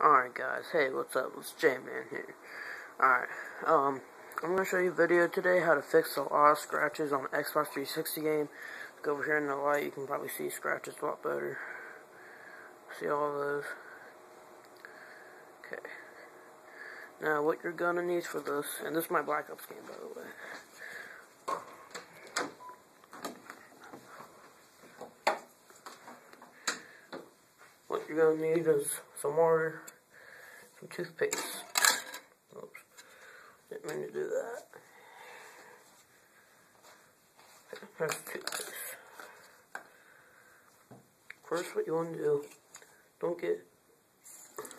Alright guys, hey, what's up? It's J-Man here. Alright, I'm going to show you a video today how to fix a lot of scratches on an Xbox 360 game. Go over here in the light, you can probably see scratches a lot better. See all those? Okay. Now what you're going to need for this, and this is my Black Ops game by the way. What you're going to need is some water, some toothpaste. Oops, didn't mean to do that. Okay, here's the toothpaste. First, what you want to do, don't get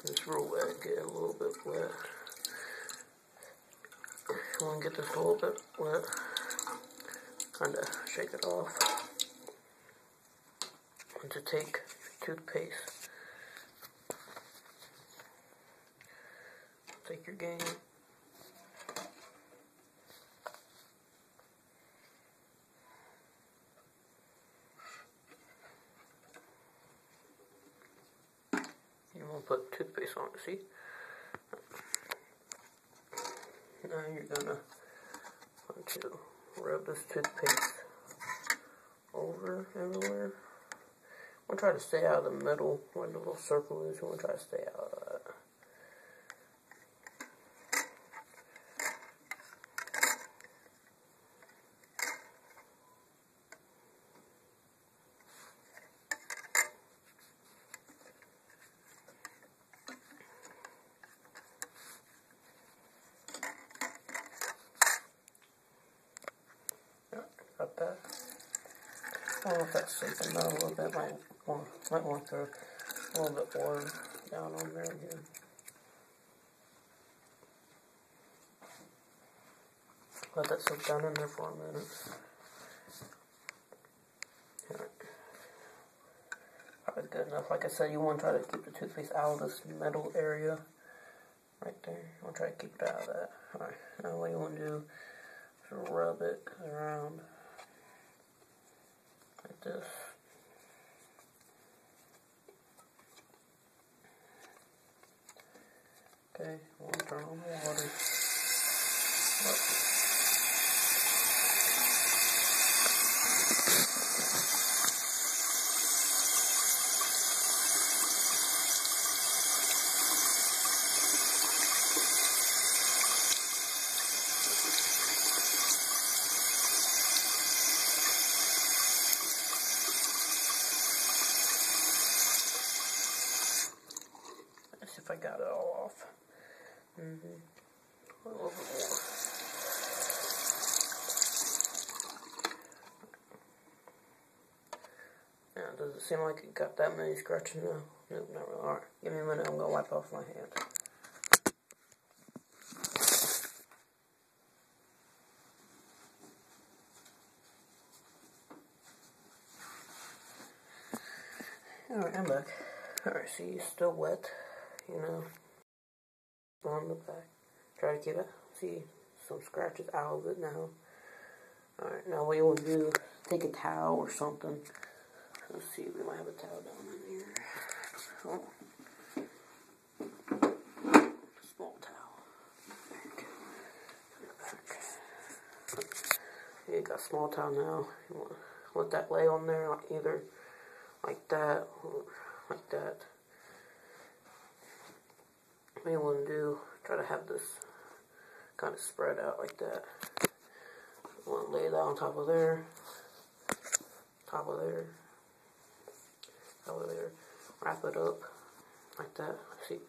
this real wet, get it a little bit wet. You want to get this a little bit wet, kind of shake it off. And to take your toothpaste, take your game, you want to put toothpaste on it, see? Now you're gonna want to rub this toothpaste over everywhere. I'm gonna try to stay out of the middle where the little circle is. I'm gonna try to stay out of that. Got that. I don't know if that's soaking down a little bit. Might want to throw a little bit more down on there again. Let that soak down in there for a minute. Alright. Alright, good enough. Like I said, you want to try to keep the toothpaste out of this middle area. Right there. You want to try to keep it out of that. Alright. Now what you want to do is rub it around. Like this. Okay, we'll turn on the water. Let's see if I got it all off. A little bit more. Now, does it seem like it got that many scratches now? Nope, not really. Alright, give me a minute, I'm going to wipe off my hand. Alright, I'm back. Alright, see, it's still wet, you know, on the back. Try to keep it, see, some scratches out of it now. Alright, now what you want to do, take a towel or something. Let's see, we might have a towel down in here. Oh. Small towel. Okay. You got a small towel now. You want to let that lay on there, like either like that or like that. What you want to do, try to have this kind of spread out like that. You want to lay that on top of there, top of there, top of there. Wrap it up like that. See,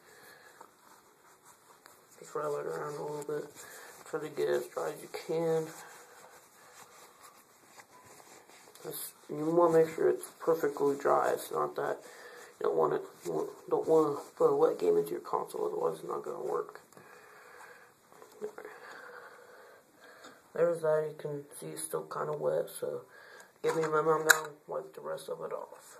just rub it around a little bit. Try to get it as dry as you can. You want to make sure it's perfectly dry. It's not that you don't want to put a wet game into your console, otherwise it's not going to work. There's that. You can see it's still kind of wet, so give me a minute. I'm going to wipe the rest of it off.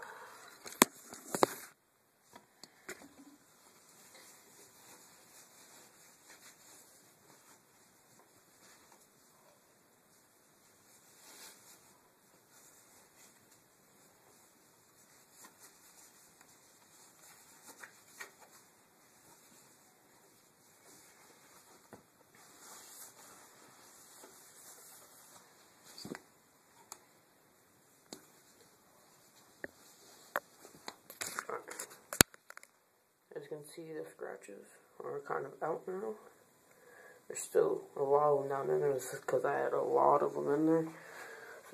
can see the scratches are kind of out now. There's still a lot of them down in there. This is because I had a lot of them in there.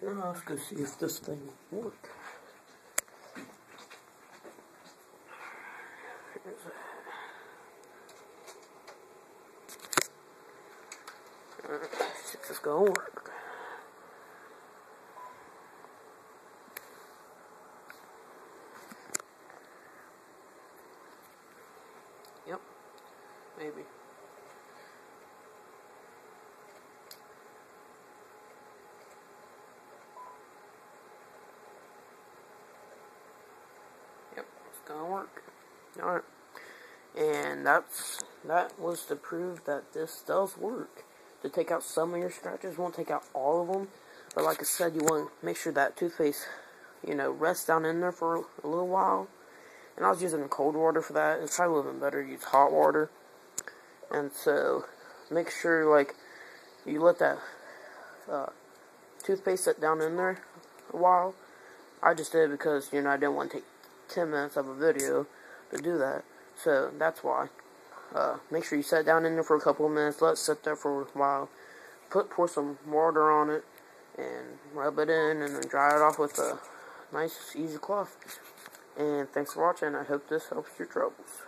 So now let's go see if this thing works. See if this gonna work. Yep, maybe. Yep, it's gonna work. Alright. And that was to prove that this does work. To take out some of your scratches, won't take out all of them. But like I said, you want to make sure that toothpaste, rests down in there for a little while. And I was using cold water for that. It's probably a little bit better to use hot water. And so, make sure, you let that toothpaste sit down in there a while. I just did because, I didn't want to take 10 minutes of a video to do that. So, that's why. Make sure you set it down in there for a couple of minutes. Let it sit there for a while. Pour some water on it. And rub it in. And then dry it off with a nice, easy cloth. And thanks for watching. I hope this helps your troubles.